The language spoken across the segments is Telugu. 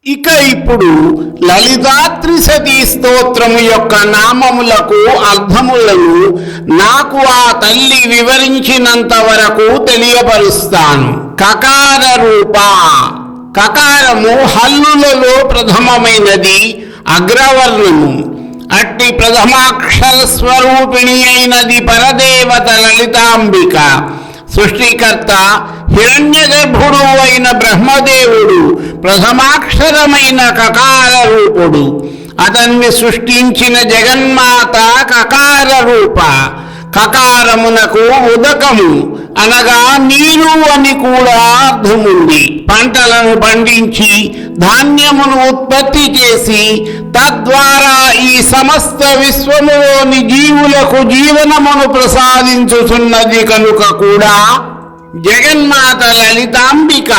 ఇక ఇప్పుడు లలితాత్రిశతీ స్తోత్రము యొక్క నామములకు అర్థములను నాకు ఆ తల్లి వివరించినంత వరకు తెలియపరుస్తాను. కకార రూప. కకారము హల్లులలో ప్రథమమైనది, అగ్రవర్ణము. అట్టి ప్రథమాక్షర స్వరూపిణి అయినది పరదేవత లలితాంబిక. సృష్టికర్త హిరణ్యగర్భుడు అయిన బ్రహ్మదేవుడు ప్రథమాక్షరమైన కకార రూపుడు. అతన్ని సృష్టించిన జగన్మాత కకార రూప. కకారమునకు ఉదకము అనగా నీరు అని కూడా అర్థముంది. పంటలను పండించి ధాన్యమును ఉత్పత్తి చేసి తద్వారా ఈ సమస్త విశ్వములోని జీవులకు జీవనమును ప్రసాదించుతున్నది కనుక కూడా జగన్మాత లలితాంబిక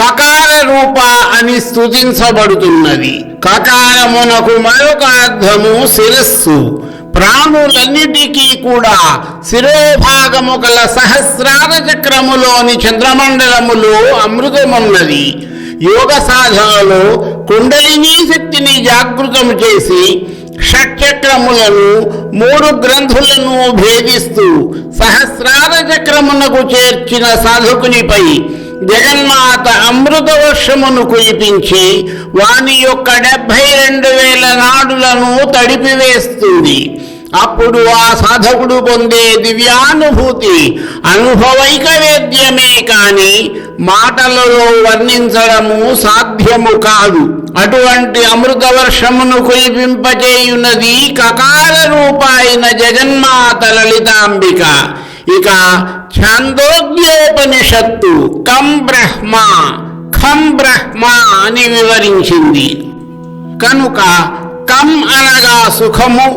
కకార రూప అని స్తుతించబడుతున్నది. కకారమునకు మరొక అర్థము శిరస్సు. ప్రాణులన్నిటికీ కూడా శిరోభాగము కల సహస్రార చక్రములోని చంద్రమండలములో అమృతమున్నది. యోగ సాధనలో కుండలినీ శక్తిని జాగృతము చేసి షట్చక్రములను 3 గ్రంథులను భేదిస్తూ సహస్రార చక్రమునకు చేర్చిన సాధకునిపై జగన్మాత అమృత వర్షమును కురిపించి వాని యొక్క 72,000 నాడులను తడిపివేస్తుంది. అప్పుడు ఆ సాధకుడు పొందే దివ్యానుభూతి అనుభవైక వేద్యమే కాని మాటలలో వర్ణించడము సాధ్యము కాదు. అటువంటి అమృత వర్షమును కురిపింపచేయున్నది కకార రూప అయిన జగన్మాత లలితాంబిక. ఇక ఛాందోగ్యోపనిషత్తు కం బ్రహ్మ ఖం బ్రహ్మ అని వివరించింది. కనుక కం అనగా సుఖము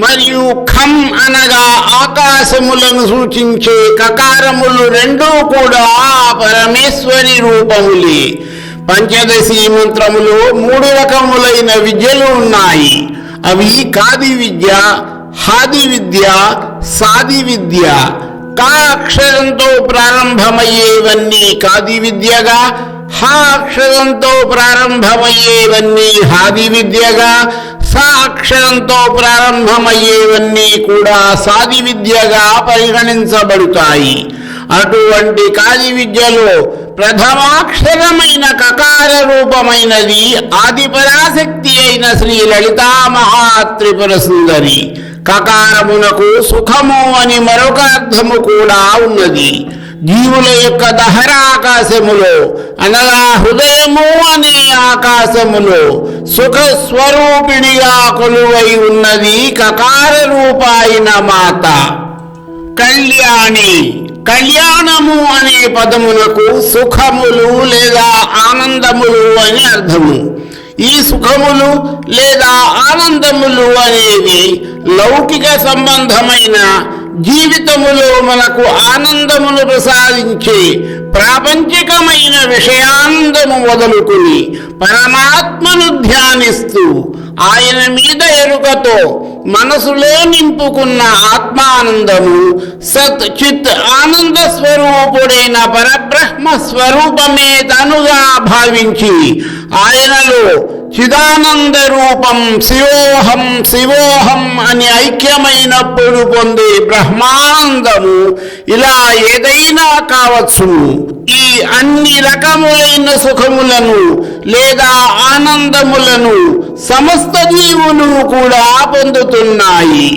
మరియు ఖం అనగా ఆకాశములను సూచించే కకారములు రెండూ కూడా పరమేశ్వరి రూపములే. పంచదశి మంత్రములో 3 రకములైన విద్యలు ఉన్నాయి. అవి కాది విద్య, హాది విద్య, సాది విద్య. కా అక్షరంతో ప్రారంభమయ్యేవన్నీ కాది విద్యగా, హా అక్షరంతో ప్రారంభమయ్యేవన్నీ హాది విద్యగా, సా అక్షరంతో ప్రారంభమయ్యేవన్నీ కూడా సాది విద్యగా పరిగణించబడతాయి. అటువంటి కాది విద్యలో ప్రథమాక్షరమైన కకార రూపమైనది ఆదిపరాశక్తి అయిన శ్రీ లలితా మహాత్రిపుర సుందరి. కకారమునకు సుఖము అని మరొక అర్థము కూడా ఉన్నది. జీవుల యొక్క దహరాకాశములో అనగా హృదయము అనే ఆకాశములో సుఖ స్వరూపిణిగా కొలువై ఉన్నది కకార రూప అయిన మాత. కళ్యాణి. కళ్యాణము అనే పదమునకు సుఖములు లేదా ఆనందములు అని అర్థము. ఈ సుఖములు లేదా ఆనందములు అనేవి లౌకిక సంబంధమైన జీవితములో మనకు ఆనందమును ప్రసాదించే ప్రాపంచికమైన విషయానందము మొదలుకుని పరమాత్మను ధ్యానిస్తూ ఆయన మీద ఎరుకతో మనసులో నింపుకున్న ఆత్మానందము సత్ చిత్ ఆనంద స్వరూపుడైన పరబ్రహ్మ స్వరూపమే తనుగా భావించి ఆయనలో చిదానంద రూపం శివోహం శివోహం అని ఐక్యమైనప్పుడు పొందే బ్రహ్మానందము ఇలా ఏదైనా కావచ్చును. ఈ అన్ని రకములైన సుఖములను లేదా ఆనందములను సమస్త జీవులు కూడా పొందుతున్నాయి.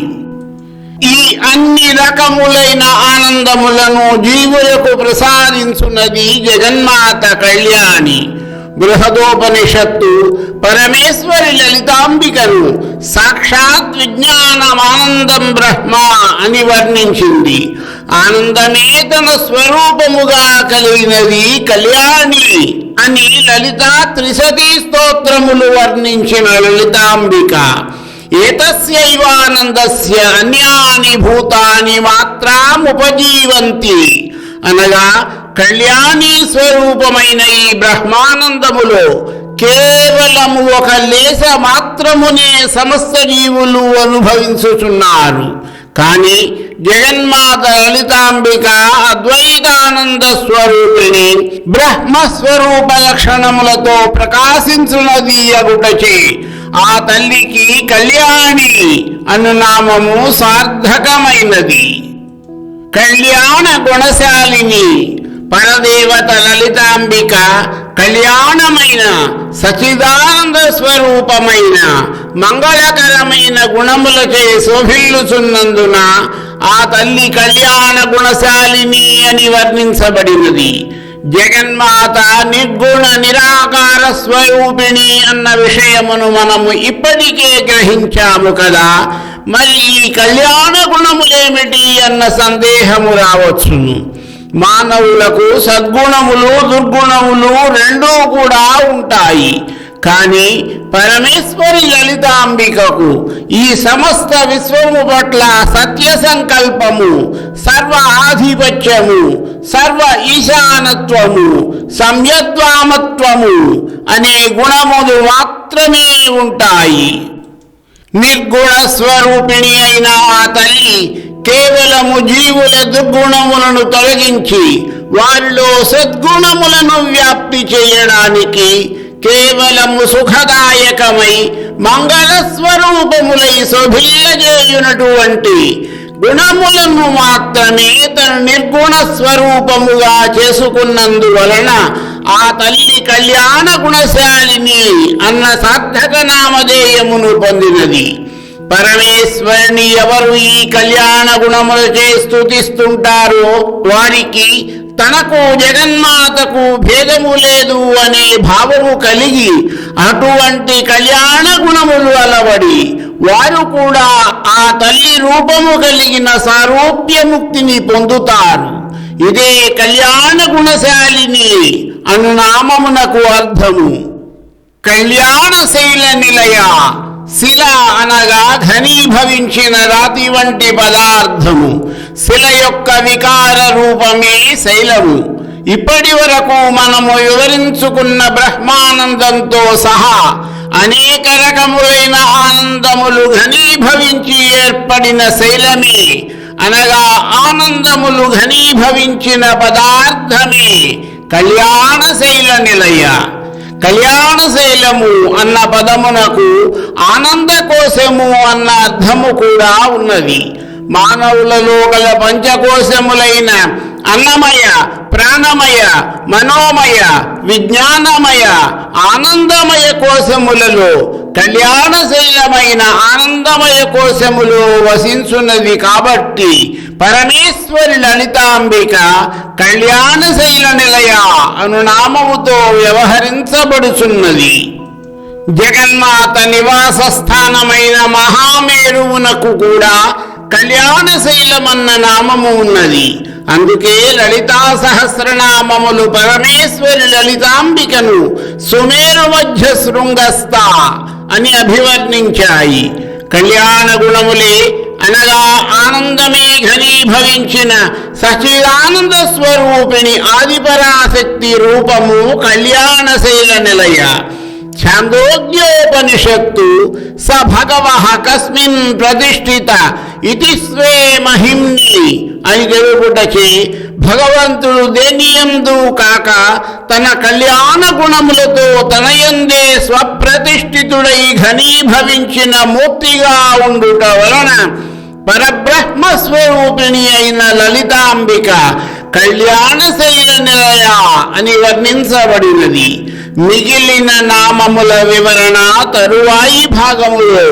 ఈ అన్ని రకములైన ఆనందములను జీవులకు ప్రసాదించున్నది జగన్మాత కళ్యాణి. బృహదోపనిషత్తు పరమేశ్వరి లలితాంబికను సాక్షాత్ విజ్ఞానమానందం బ్రహ్మ అని వర్ణించింది. ఆనందమే తన స్వరూపముగా కలిగినది కళ్యాణి అని లలితా త్రిశతీ స్తోత్రములు వర్ణించిన లలితాంబిక. ఏతస్యైవానందస్య అన్యాని భూతాని మాత్రాముపజీవంతి అనగా కళ్యాణి స్వరూపమైన ఈ బ్రహ్మానందములో కేవలము ఒక లేశ మాత్రమునే సమస్త జీవులు అనుభవించుచున్నారు. కానీ జగన్మాత లలితాంబిక అద్వైతానంద స్వరూపిణి బ్రహ్మస్వరూప లక్షణములతో ప్రకాశించున్నది అగుటచే ఆ తల్లికి కళ్యాణి అను నామము సార్థకమైనది. కళ్యాణ గుణశాలిని పరదేవత లలితాంబిక కళ్యాణమైన సచిదానంద స్వరూపమైన మంగళకరమైన గుణములచే శోభిల్లుచున్నందున ఆ తల్లి కళ్యాణ గుణశాలిని అని వర్ణించబడినది. జగన్మాత నిర్గుణ నిరాకార స్వరూపిణి అన్న విషయమును మనము ఇప్పటికే గ్రహించాము కదా. మరి ఈ కళ్యాణ గుణములేమిటి అన్న సందేహము రావచ్చును. మానవులకు సద్గుణములు దుర్గుణములు రెండూ కూడా ఉంటాయి. కానీ పరమేశ్వరి లలితాంబికకు ఈ సమస్త విశ్వము పట్ల సత్య సంకల్పము, సర్వ ఆధిపత్యము, సర్వ ఈశానత్వము, సంయద్వామత్వము అనే గుణములు మాత్రమే ఉంటాయి. నిర్గుణ స్వరూపిణి అయిన ఆ తల్లి కేవలము జీవుల దుర్గుణములను తొలగించి వారిలో సద్గుణములను వ్యాప్తి చేయడానికి కేవలము సుఖదాయకమై మంగళ స్వరూపములై శోభిల్లజేయునటువంటి గుణములను మాత్రమే తన నిర్గుణ స్వరూపముగా చేసుకున్నందువలన ఆ తల్లి కళ్యాణ గుణశాలిని అన్న సార్థక నామధేయమును పొందినది. పరమేశ్వరుని ఎవరు ఈ కళ్యాణ గుణములచే స్తుతిస్తుంటారో వారికి తనకు జగన్మాతకు భేదము లేదు అనే భావము కలిగి అటువంటి కళ్యాణ గుణములు అలవడి వారు కూడా ఆ తల్లి రూపము కలిగిన సారూప్యముక్తిని పొందుతారు. ఇదే కళ్యాణ గుణశాలిని అను నామమునకు అర్థము. కళ్యాణశైల నిలయ, శిల అనగా ఘనీభవించిన రాతి వంటి పదార్థము. శిల యొక్క వికార రూపమే శైలము. ఇప్పటి వరకు మనము వివరించుకున్న బ్రహ్మానందంతో సహా అనేక రకములైన ఆనందములు ఘనీభవించి ఏర్పడిన శైలమే అనగా ఆనందములు ఘనీభవించిన పదార్థమే కళ్యాణశైల నిలయ. కళ్యాణశైలము అన్న పదమునకు ఆనందకోశము అన్న అర్థము కూడా ఉన్నది. మానవులలో గల పంచకోశములైన అన్నమయ, ప్రాణమయ, మనోమయ, విజ్ఞానమయ, ఆనందమయ కోశములలో కళ్యాణశైలమైన ఆనందమయ కోశములో వసించున్నది కాబట్టి పరమేశ్వరి లలితాంబిక కళ్యాణశైల నిలయ అను నామముతో వ్యవహరించబడుచున్నది. జగన్మాత నివాస స్థానమైన మహామేరువునకు కూడా కళ్యాణశైలమన్న నామము ఉన్నది. అందుకే లలితా సహస్రనామములు పరమేశ్వరి లలితాంబికను సుమేరు మధ్య శృంగస్థ అని అభివర్ణించాయి. కళ్యాణ గుణములే అనగా ఆనందమే ఘనీభవించిన సచిదానంద స్వరూపిణి ఆదిపరాశక్తి రూపము కళ్యాణశైల నిలయ. ఛాందోగ్యోపనిషత్తు స భగవః కస్మిన్ ప్రతిష్ఠిత ఇతి స్వే మహిమ్ని అని తెలుపుటచే భగవంతుడు దేనియందు కాక తన కళ్యాణ గుణములతో తనయందే స్వప్రతిష్ఠితుడై ఘనీభవించిన మూర్తిగా ఉండుట వలన పరబ్రహ్మ స్వరూపిణి అయిన లలితాంబిక కళ్యాణశైల నిలయ అని వర్ణించబడినది. మిగిలిన నామముల వివరణ తరువాయి భాగములో.